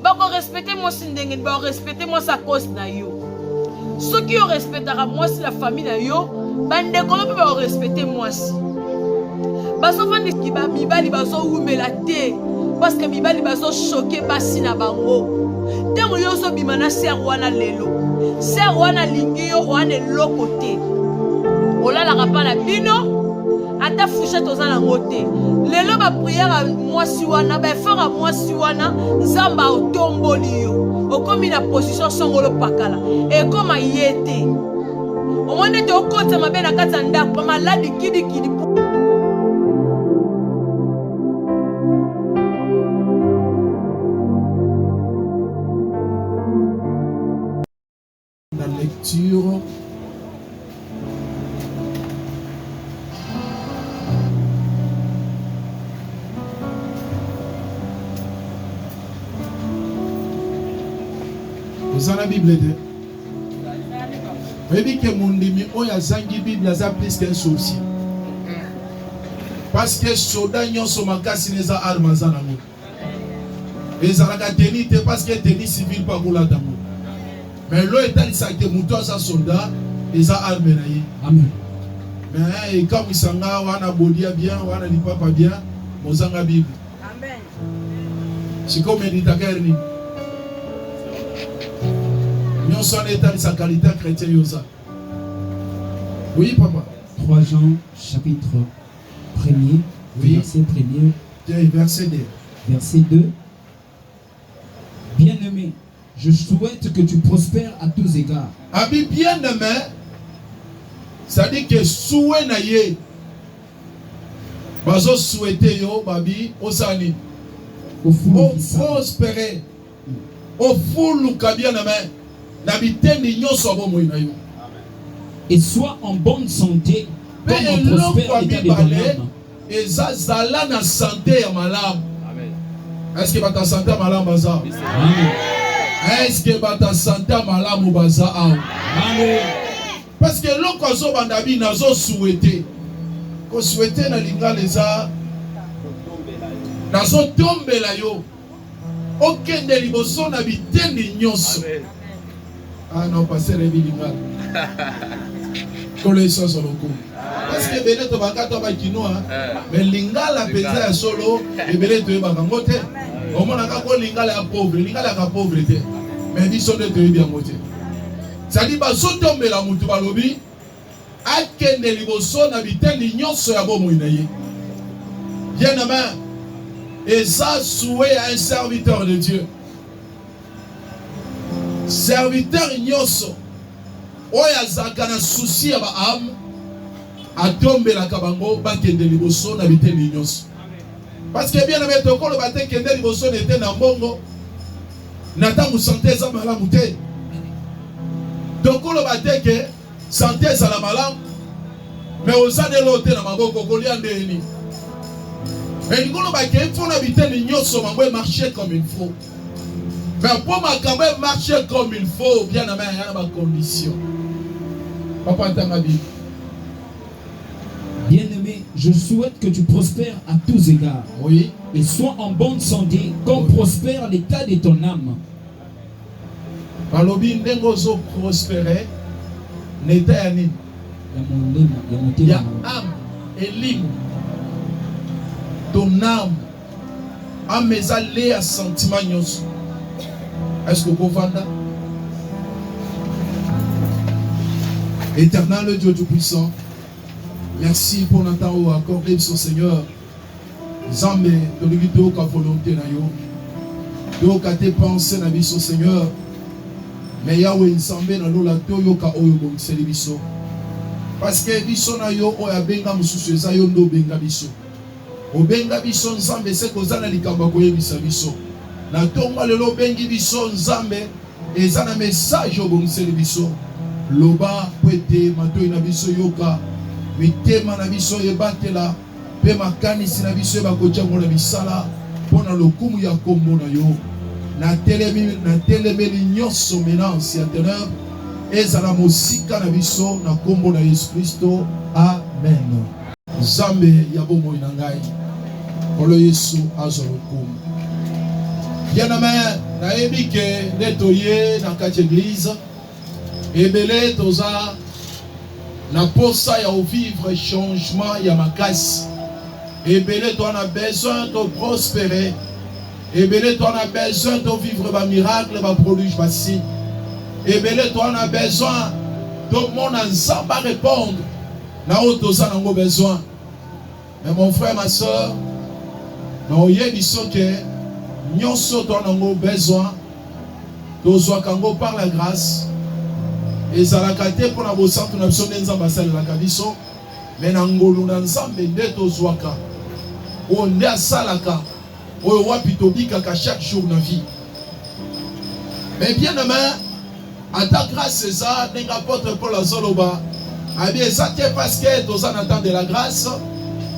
Bako respecter moi si ndenge ba respecter moi sa cause na yo. Ceux qui respectera moi si la famille na yo, bande ko ba respecter moi si. Baso fandi ki ba mibali baso umela te parce que mibali baso choquer basi na bango. Tango yo so bimana ser wana lelo. Ser wana lingi yo wana lokote. Olala kapala bino. Ata fouché tozana ngote lelo ba prière moi si wana ba fera moi si wana nzamba otomboli yo okomi na position songolo pakala e koma yete o monde te okota mabe na kata ndako maladi kidi kidi. La lecture dans la Bible. Vous dit que mon demi oya zangi Bible a plus qu'un sorcier. Parce que soda nyon so makasi neza armes zanango. Et ça la tenite parce que tenue civil pas pour la damo. Mais l'eau est allé ça que mouton sa soldat les armes naïe. Amen. Mais comme il s'en a wana bodia bien wana di papa bien mozanga Bible. Amen. C'est comme méditateur ni. Nous sommes état de sa qualité chrétienne. Oui, papa. 3 Jean, chapitre 1er, oui. Verset 1er. Verset 2. Verset 2. Bien-aimé, je souhaite que tu prospères à tous égards. Abi bien-aimé, ça dit que souhait naïe. Bazo souhaiter yo, babi, osani. Au fond, prospérer. Au fond, luka bien-aimé. Et sois en bonne santé comme on prospère l'état de ton âme. Et ça, na santé ya malam. Est-ce que ta santé malam baza? Est-ce que ta santé malam baza? Amen. Parce que l'on zo bandabi nazo souhaiter. Ko souhaiter na linga leza. Nazo tombe la yo. Okende liboso na bitendi nyonso. Ah non, passer les bilingues. Collez ça sur le coup. Parce que Béné Tobaka Toba Kinoa, mais Lingala pesa solo, et Béné Toba Kangote. Au moins, on a Lingala pauvre, Lingala pauvreté. Mais ils sont de bien moté. Ça dit, bah, sautombe la Moutuba Lobi, à Ken de Liboson habitait l'ignon sur la bombe. Bien aimé, et ça, souhait à un serviteur de Dieu. Serviteur nyoso oya zakana souci ya ba am atombe la kabango ba kende liboso na biteni nyoso parce que bien aimé tokolo ba te kende liboso n'était na mbongo nata mu santé za malamu te tokolo ba te ke santé za la malamu mais ozade lote na maboko kolia ndeni et ngolo ba ke fona biteni nyoso mangwe marcher comme il faut. Mais pour ma caméra marcher comme il faut, bien à ma condition. Papa, t'as ma vie. Bien-aimé, je souhaite que tu prospères à tous égards. Oui. Et sois en bonne santé, comme prospère l'état de ton âme. Balobi ndengozo prospérer, n'était à nini. Il y a âme et l'âme. Ton âme. Âme mes allées à sentiment. Est-ce que vous comprenez? Éternel Dieu Tout-Puissant, merci pour notre temps où accordé son Seigneur. Zambé, de l'unité qu'à volonté na yo. Do qu'à tes pensées na vie son Seigneur. Mais Yahweh Zambé na nous la toyo ka oyo bon c'est biso. Parce que biso na yo oya benga mususu za yo ndo benga biso. O benga biso Zambé c'est ko zana likamba ko yebisa biso. Na tonga lelo bengi biso Nzambe eza na message obongiseli biso loba pwete matoi na biso yoka mitema na biso ebatela pe makanisi na biso bakojango na bisala pona lokumu ya kombo na yo na telemeli nyonso menance ya teneur ezala mosika na biso na kombo na Yesu Kristo. Amen. Nzambe ya bomoi na ngai olo Yesu azwa lokumu. Bien-aimé, nayebi ke netoye na kati église ebele toza na posa ya vivre changement ya makasi. Ebele toi na besoin de prospérer. Ebele toi na besoin de vivre ba miracle, ba prodige, ba signe. Ebele toi na besoin de mon ensemble à répondre. Na otoza nango besoin. Mais mon frère, ma soeur, na oyebi soke nyonso toi nango besoin. Tozwa kango par la grâce. Ezalaka te mpona bosantu na biso nde nzambe asalelaka biso, me na ngolu na nzambe nde tozwaka oyo nde asalaka oyo wapi tobikaka chaque jour na vie. Mais bien aimé, ata grâce eza ndenge apôtre Paul azoloba abi eza te parce que toza na temps de la grâce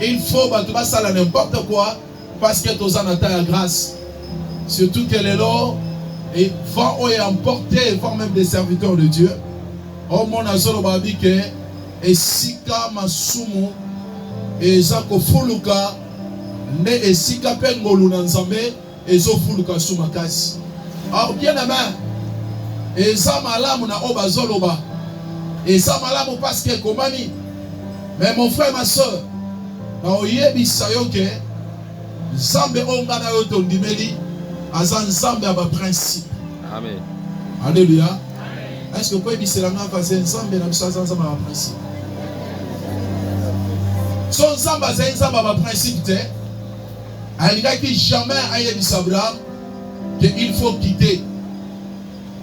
il faut bato basala n'importe quoi parce que toza na temps ya grâce. Surtout que lelo et vent oyo emporté vent même des serviteurs de Dieu. Oh mon azolo babike esika masumu eza kofuluka ne esika pe ngolu na nzambe ezofuluka su makasi. Alors bien aimé, eza malamu na oba zoloba eza malamu parce que komami. Mais mon frère, ma soeur, na oyebisa yo ke nzambe onga na yo tondimeli aza nzambe ya ba principe. Amen. Alléluia. Est-ce que vous pouvez dire que c'est ensemble dans le principe? Son ensemble c'est un principe. Il dit jamais Abraham qu'il faut quitter.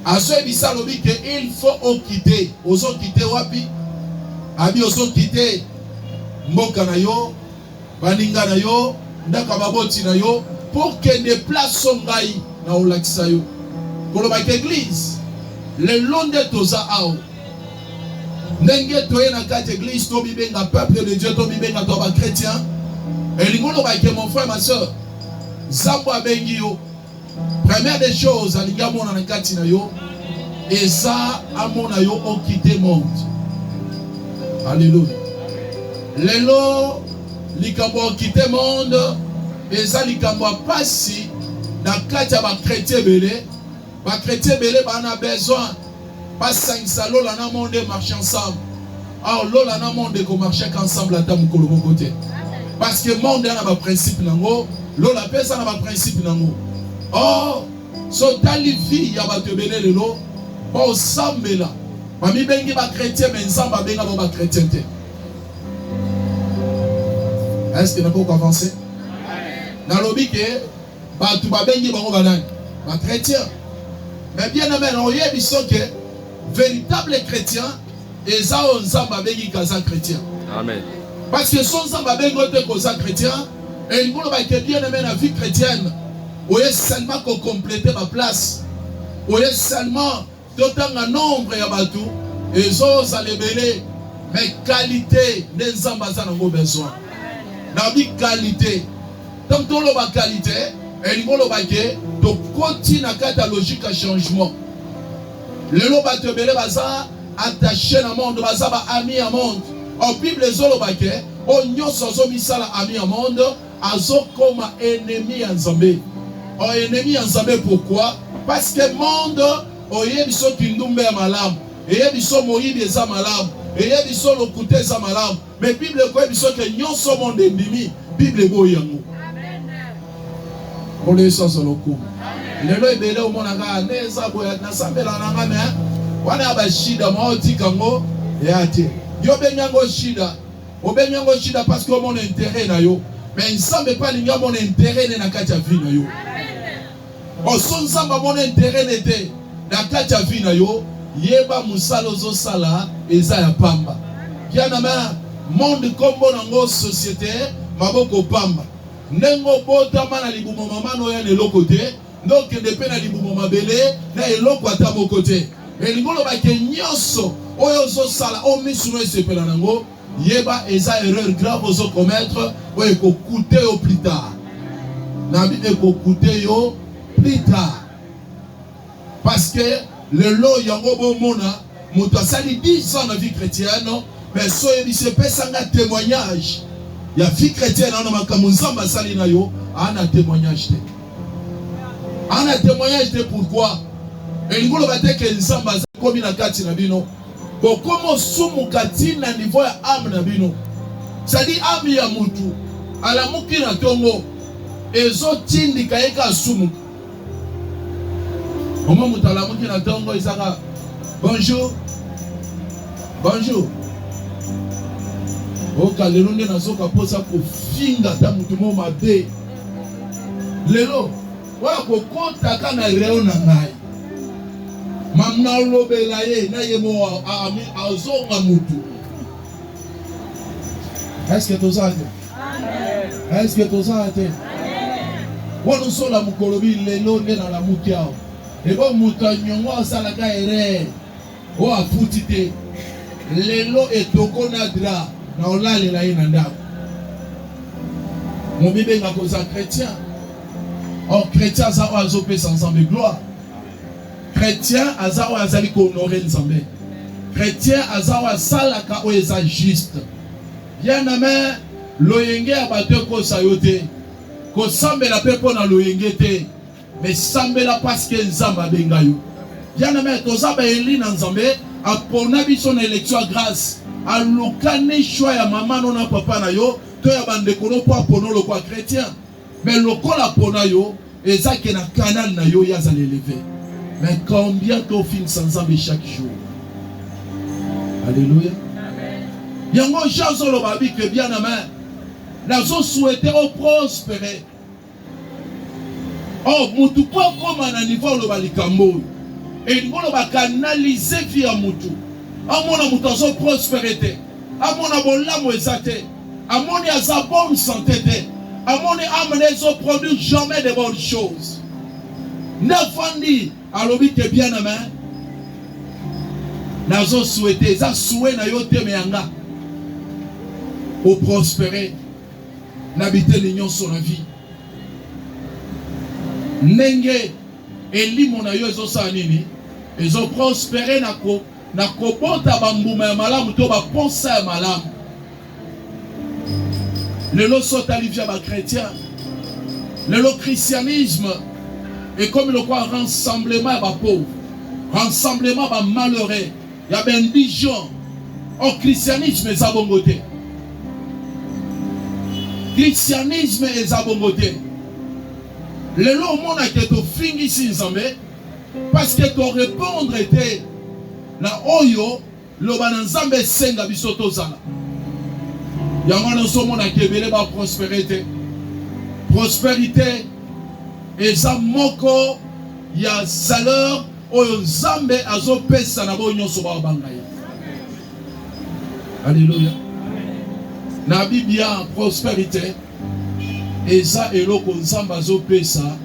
À ce qu'il qu'il faut quitter. Oso quitter wapi? Abi oso quitter mboka na yo, baninga na yo, ndaka baboti na yo pour que des places sont ngai na olakisa yo. Pour l'église. Le long de toza ao ndenge toye na kati église to bibenga peuple de Dieu to bibenga to ba chrétien et lingolo ba ke mon frère ma soeur zambo abengi yo première des choses alinga mona na kati na yo et ça amona yo o quitter monde. Alléluia. Lelo likambo quitter monde et ça likambo pasi na kati ya ba chrétien belé. Les chrétiens ont besoin pas de l'eau dans le monde marcher ensemble. Alors l'eau dans le monde qu'on marche ensemble à table côté. Parce que le monde a un principe nango, l'eau la personne a un principe nango. Oh, so dans les vies il y a pas de belé de l'eau. Bon ensemble là. Mami bengi ba chrétien mais ensemble benga ba chrétien. Est-ce que n'a pas avancer? Dans l'objet que ba tu ba bengi ba banane. Ba chrétien. Mais bien aimé, on y a dit que véritable chrétien et ça on s'en bengi kaza chrétien. Amen. Parce que son s'en bengi kaza chrétien et il faut que bien aimé la vie chrétienne. On est seulement qu'on complète ma place. On est seulement d'autant un nombre ya batu et ça ça les belé mais qualité des ambassades ont besoin. La vie qualité. Tant que l'on a qualité et il faut donc continue à catalogique à changement. Le loba te belé baza attaché na monde baza ba ami à monde. En Bible les olobake on nyonso zo misala ami à monde azo comme ennemi en Nzambe. En ennemi en Nzambe pourquoi? Parce que monde oye biso kindumbe ya malam. Eye biso moyibi eza malam. Eye biso lokute eza malam. Mais Bible ko biso ke nyonso monde endimi. Bible bo yango. On est sans le coup. Lelo ebele o mona ka neza boya na sambela na ngame wana ba shida maoti kango yate yo benyango shida o benyango shida parce que mon intérêt na yo mais nsambe pas linga mon intérêt na kati ya vie na yo o son samba mon intérêt n'était na kati ya vie na yo yeba musalo zo sala eza ya pamba kiana ma monde kombo nango société maboko pamba nengo botama na libumo mama no ya lelo côté donc depuis na libumo mabele na eloko ata mo côté et lingolo ba ke nyonso oyo zo sala o misuno esepela nango yeba eza erreur grave ozo commettre o eko coûter au plus tard na bi eko coûter yo plus tard parce que le lo yango bo mona moto asali 10 ans na vie chrétienne mais so yebi se pesanga témoignage. Il y a vie chrétienne dans ma camonzamba salina yo ana témoignage. En un témoignage de pourquoi. Et nous avons dit que nous avons comme une carte na bino. Bon, comment sumu kati na niveau ya âme na bino. C'est-à-dire âme ya mutu. Ala muki na tongo. Ezo tindi kaeka sumu. Au moment où la muki na tongo isaka. Bonjour. Bonjour. Oka lelo nde nazoka posa kofinga ta mutu mo mabe. Lelo wala kokota kana reo na ngai. Mamna lobela ye na yemo azonga mutu. Est-ce que tu as été? Est-ce que tu as été? Wano sola mukolobi lelo nde na la mukiao. Ebo muta nyongo salaka ere. O afutite. Lelo etoko na dra. Na olale la ina ndako. Mon bébé nga koza chrétien. Oh chrétien ça va zoper sans ensemble gloire. Chrétien azawa azali ko honorer nzambe. Chrétien azawa salaka o eza juste. Bien aimé, loyenge abato ko sayote. Ko sambela pepo na loyenge te. Mais sambela parce que nzamba benga yo. Bien aimé, to zaba eli na nzambe apona biso na élection grâce. Alokane choix ya maman non papa na yo to ya bande kono po apono lo kwa chrétien. Mais lokola pona yo ezake na canal na yo ya za l'élever. Mais combien tu filmes sans ensemble chaque jour? Alléluia. Yango jazo lo babi que bien aimé. Nazo souhaiter au prospérer. Oh, mutu po comme na niveau lo balikambo. Et ngolo ba canaliser via mutu. Amona mutu zo prospérité. Amona bolamo ezate. Amoni aza bonne santé te. Amoni amene zo produire jamais de bonnes choses. Nefandi alobi que bien aimé. Nazo souhaiter za souhait na yo te meanga. Au prospérer. N'habiter l'union sur la vie. Nenge elimo na yo ezo sa nini? Ezo prospérer na kobota bambuma ya malamu to ba ponsa ya malamu. Lelo sota livia ba chrétien. Lelo christianisme est comme le quoi rassemblement ya ba pauvre. Rassemblement ba malheureux. Ya ben indigent. Oh christianisme est abongoté. Christianisme est abongoté. Le long monde a été fini ici nzambe parce que ton répondre était na oyo le banzambe senga bisoto zala. Yango na so mona kebele ba prospérité. Prospérité eza moko ya saleur oyo nzambe azopesa na bo nyonso ba bangaye. Alléluia. Na Biblia prospérité eza eloko nzamba azopesa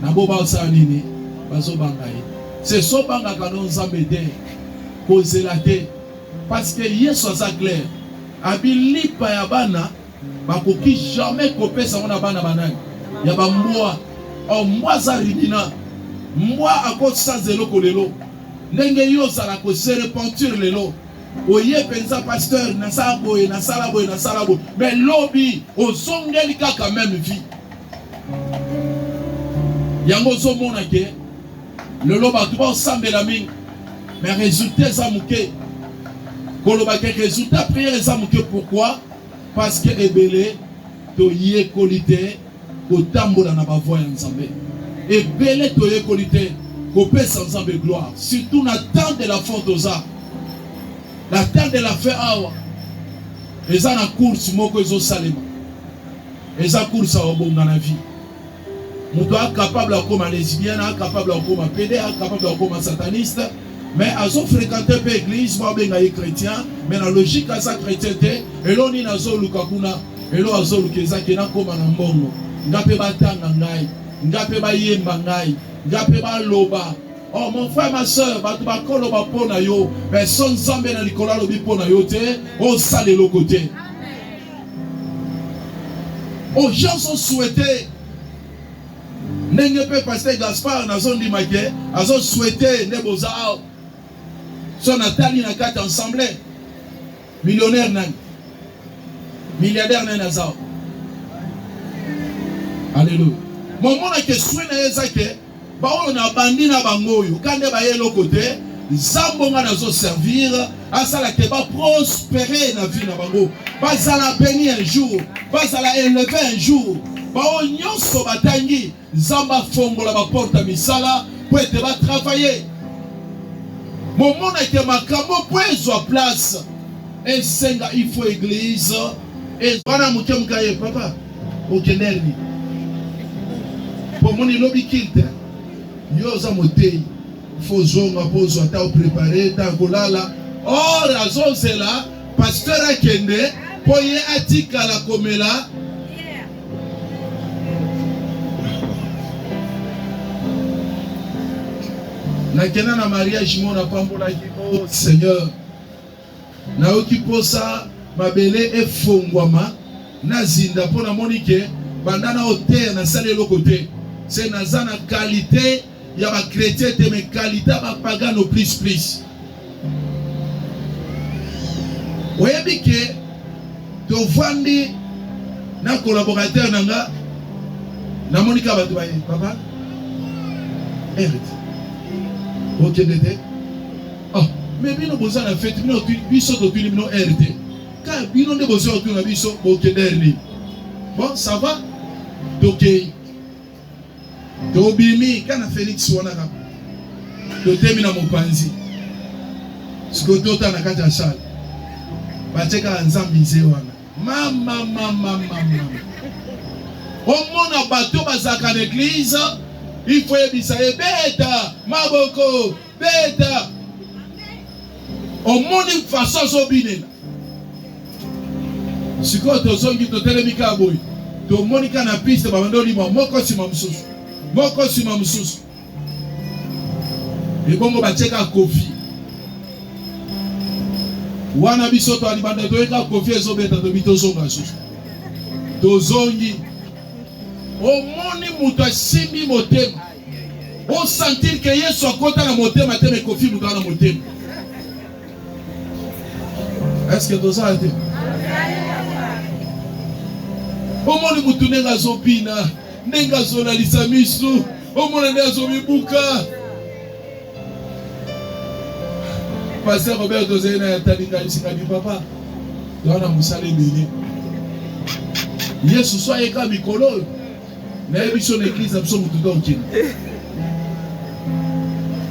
na bo ba nini bazo bangaye. C'est so banga kano nzambe de kozela te parce que Yesu aza clair. Abilipa ya bana bakoki jamais kopesa mona bana banani ya ba mbwa o mbwa za ribina mbwa akosa zelo kolelo ndenge yo zala ko se repentir lelo. Oye pensa pasteur na sala na sala mais lobby ozongeli kaka même vie. Yango zo mona ke le loba tu ba sambela mingi mais résultat za muke koloba ke résultat prière za muke. Pourquoi? Parce que ebele to ye qualité ko tambola na ba voix ya nzambe. Ebele to ye qualité ko pesa nzambe gloire surtout na temps de la faute aux arts. La terre de la fait awa. Eza na course moko ezo salema. Eza course a obonga na vie. Muto a capable à comme lesbienne, a capable à comme pédé, a capable à comme sataniste, mais azo fréquenter pe église, moi benga chrétien, mais la logique à sa chrétienté, et l'on ni nazo lukakuna, et l'on azo lukeza kena comme na mbongo. Ngape batanga ngai, ngape ba yemba ngai, ngape ba loba. Oh mon frère, ma soeur, mais son zambe na likola lobi pona yote, oh ça de l'autre côté. Oh gens sont souhaités. N'engé pe pasteur Gaspard na zone di maké, azo souhaité neboza son atali na carte ensemble. Millionnaire nan. Milliardaire nan azao. Alléluia. Mon mon a que souhait na ezake baoyo na bandi na bangoyo kande baye lokote zambonga nazo servir asala ke ba prospérer na vie na bango bazala béni un jour bazala élevé un jour bao nyonso batangi zamba fongola ba porte misala po ete ba travailler momona ke makambo po ezwa place esenga il faut église et bana muke mukaye papa okenderni po moni lobi kilte yo za motei faut zonga pozo ata préparer ta kolala or azozela pasteur akende po ye atika la komela na kena na mariage mona pambola ki oh Seigneur na okiposa mabele efongwama na zinda pona monike bandana hotel na sale lokote c'est nazana qualité ya ba chrétien te me qualité ba pagano plus oyebi ke to vandi na collaborateur nanga na monika ba tubaye papa ok nete oh mais bino boza na fête bino biso to tuni bino RT ka bino nde bozo to na biso ok derni bon ça va ok to bimi kana Félix wana ka to temi na mopanzi siko to ta na kati ya salle bacheka nzambize wana mama omona bato bazaka na église il faut ebisa beta maboko beta omoni façon zobinela siko to zongi to telemika boy to monika na piste babandoli moko sima mususu ebongo bacheka kofi wana biso to alibanda to eka kofi ezobeta to bitozonga susu to zongi omoni muto asimbi motema o sentir que Yesu akota na motema te me kofi muto na motema est-ce que to ça été omoni mutu nenga zopina nenga zolalisa misu omona nde azomibuka Pasteur Robert Dozena yatalika isikani papa wana musale bini Yesu so ayeka mikolo na ebiso na église biso mutu dokina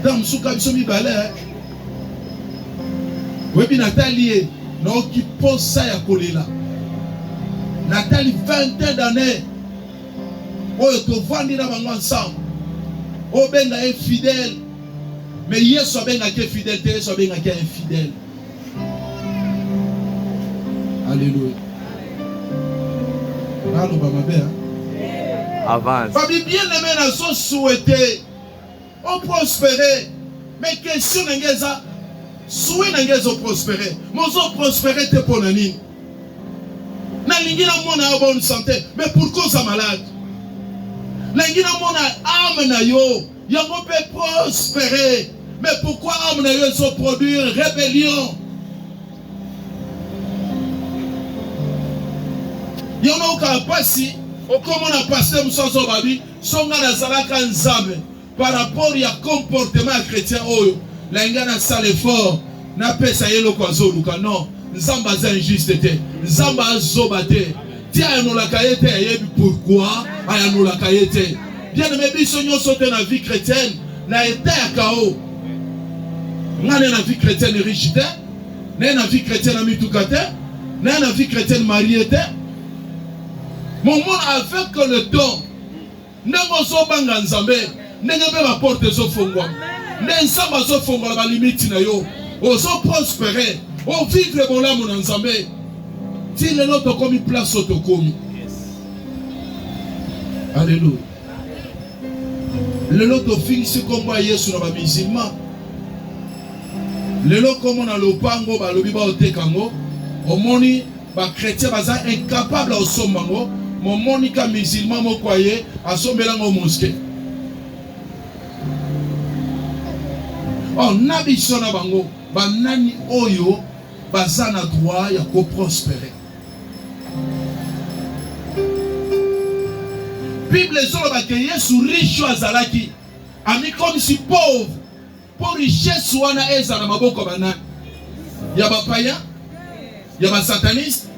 ta musuka biso mibale webi Nathalie na okiposa ya kolela Nathalie 20 ans d'années oyo tovandi na bango ensemble obenga infidèle mais Yesu abengaki fidèle te Yesu abengaki infidèle. Alléluia. Allô baba bé avance babi bien aimé na so souhaiter on prospérer mais question ngeza souhait ngeza prospérer mozo prospérer te pona nini na lingina mona bonne santé mais pourquoi ça malade lingina mona âme na yo yango peut prospérer mais pourquoi âme na yo so produire rébellion yono ka pasi okomona pasteur musozo babi songa na zalaka nzambe par rapport ya comportement chrétien oyo linga na sale fort na pesa yelo kwa zoluka non nzamba za injuste te nzamba azoba te ti ayanola yete yebi pourquoi ayanola yete bien aimé biso nyonso te na vie chrétienne na état ya kao ngane na vie chrétienne riche te na vie chrétienne amituka te na vie chrétienne mariée te mon monde avec le temps ndenge ozobanga nzambe ndenge mpe baporte ezofongwa nde nzambe azofongola balimiti na yo ozo prospérer ovivre bolamu na nzambe ti lelo tokomi place oyo tokomi alleluya lelo tofingisi kombo ya Yesu na bamisilma lelo komo na lopango balobi baoteka ngo omoni bakretien baza incapable osomba ngo momoni ka musulman moko aye asombela ngo moske na biso na bango banani oyo baza na droit ya koprospérer Bible ezoloba ke Yesu riche azalaki ami comme si pauvre pour richesse wana eza na maboko bana ya ba païen ya ba sataniste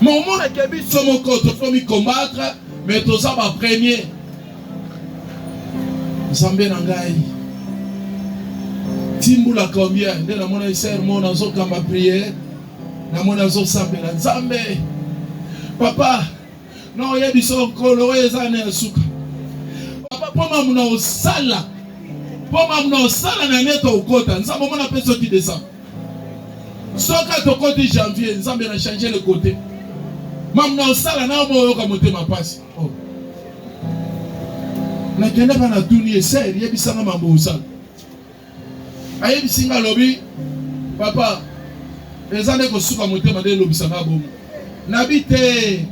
mon monde qui habite sur mon côté faut me combattre mais tout ça va premier Nzambe na ngai timbula combien nde na mona sermon nazo kamba prière na mona zo sambela Nzambe papa non ya biso kolo eza na suka papa poma muna osala na neto ukota Nzambe mona peso ki décembre soka to côté janvier Nzambe na changer le côté mamna osala na mo yoka motema pasi oh na kenda bana tuni ese yebisanga mambo osala ayebisinga lobi papa ezane ko suka motema de lobisanga bomo nabi te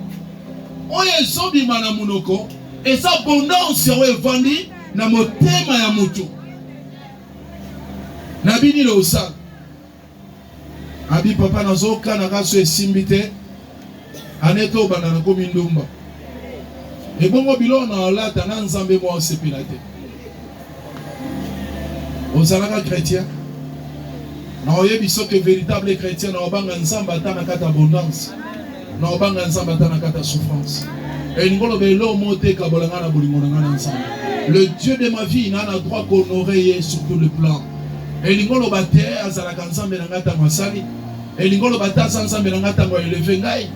oyo ezobima na munoko eza abondance oyo evandi na motema ya mutu nabi nini osala abi papa nazoka na kaso esimbi te aneto bana na komi ndumba ebongo bilo na olata na Nzambe mwa osepela te ozalaka chrétien na oyebi soki véritable chrétien na obanga Nzambe ata na kata abondance na obanga Nzambe ata na kata souffrance elingo lobelo moteka bolanga na bolingo na ngana Nzambe le Dieu de ma vie n'a droit qu'honorer ye sur tout le plan elingo lobate azalaka Nzambe na ngata masali elingo lobate Nzambe na ngata ngo élever ngai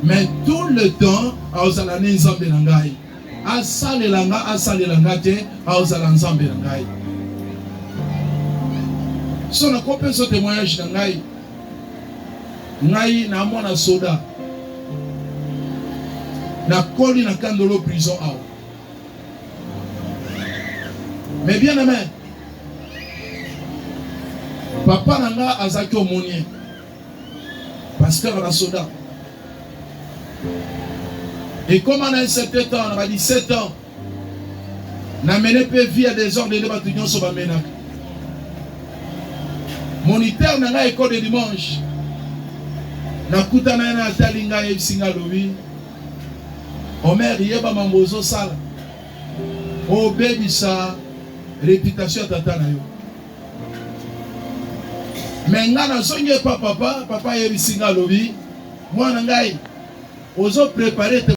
mais tout le temps aozala ne Nzambe na ngai asalelanga te aozala Nzambe na ngai so na kopesa so témoignage na ngai na mwana soda na koli na kandolo prison awa mais bien aimé papa na nga azaki omonien pasteur na soda. Et comme on a un certain temps, on a 17 ans, on a mené peu vie à des ordres de bâtiment sur la ménac. Moniteur dans l'école de dimanche, na kutana na talinga et singalobi. Omer yeba mambozo sala. O baby sa réputation tata na yo. Mais ngana sonye papa yebi singalobi. Moi ngai ozo préparer te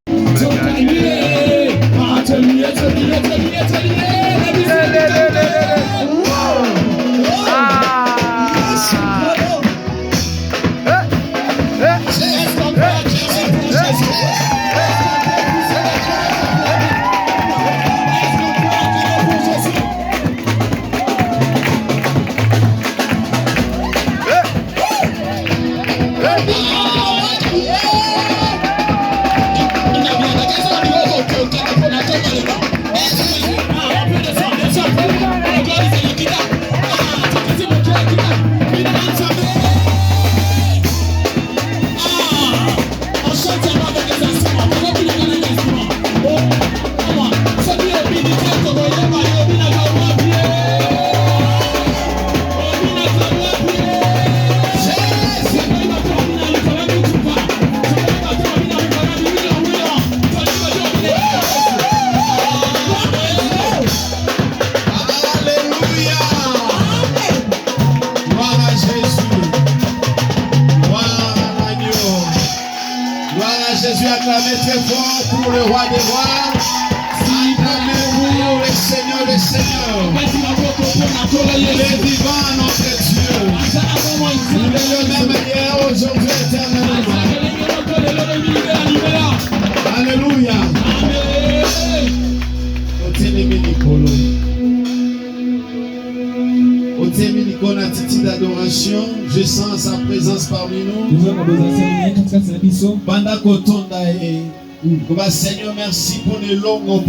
je sens sa présence parmi nous. Seigneur, merci pour les longues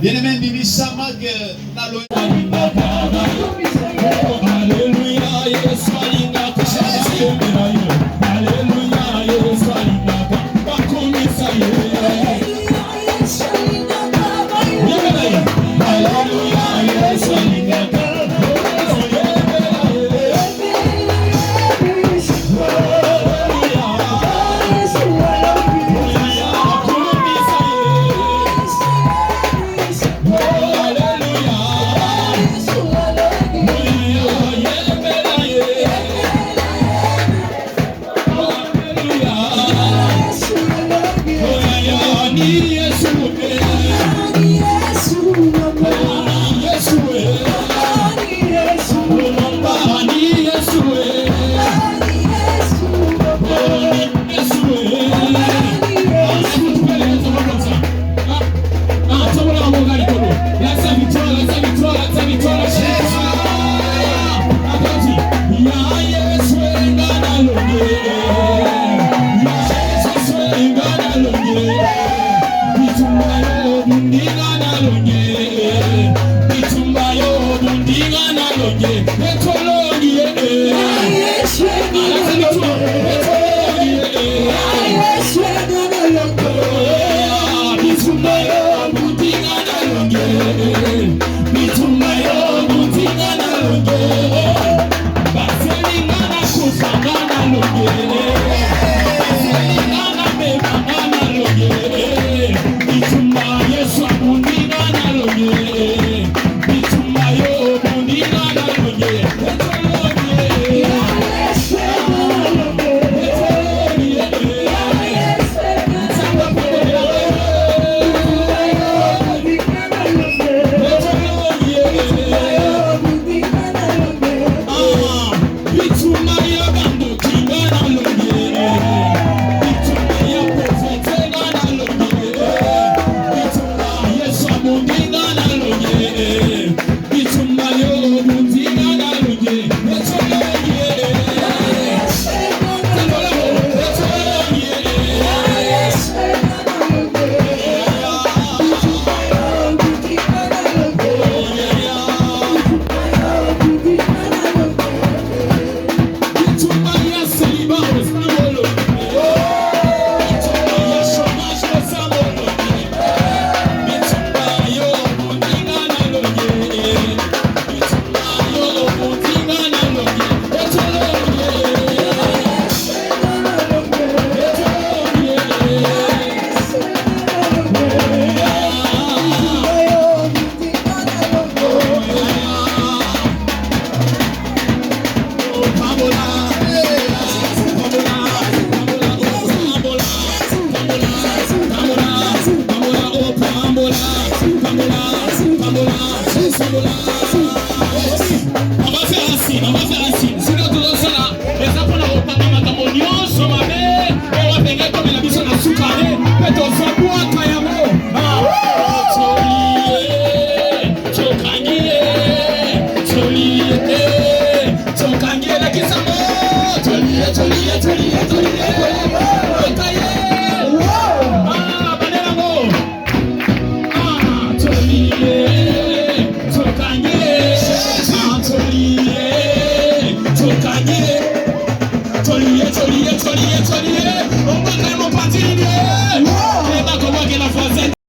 bien-aimé, bundinga na longe. Bitumba yo bundinga na longe. Etologi bitumba yo bundinga na longe. Bitumba yo bundinga na longe. Baselinga na kusanga na longe. Baselinga na bebanga na longe. Bitumba Yesu bundinga na longe. Bitumba yo bundinga na longe.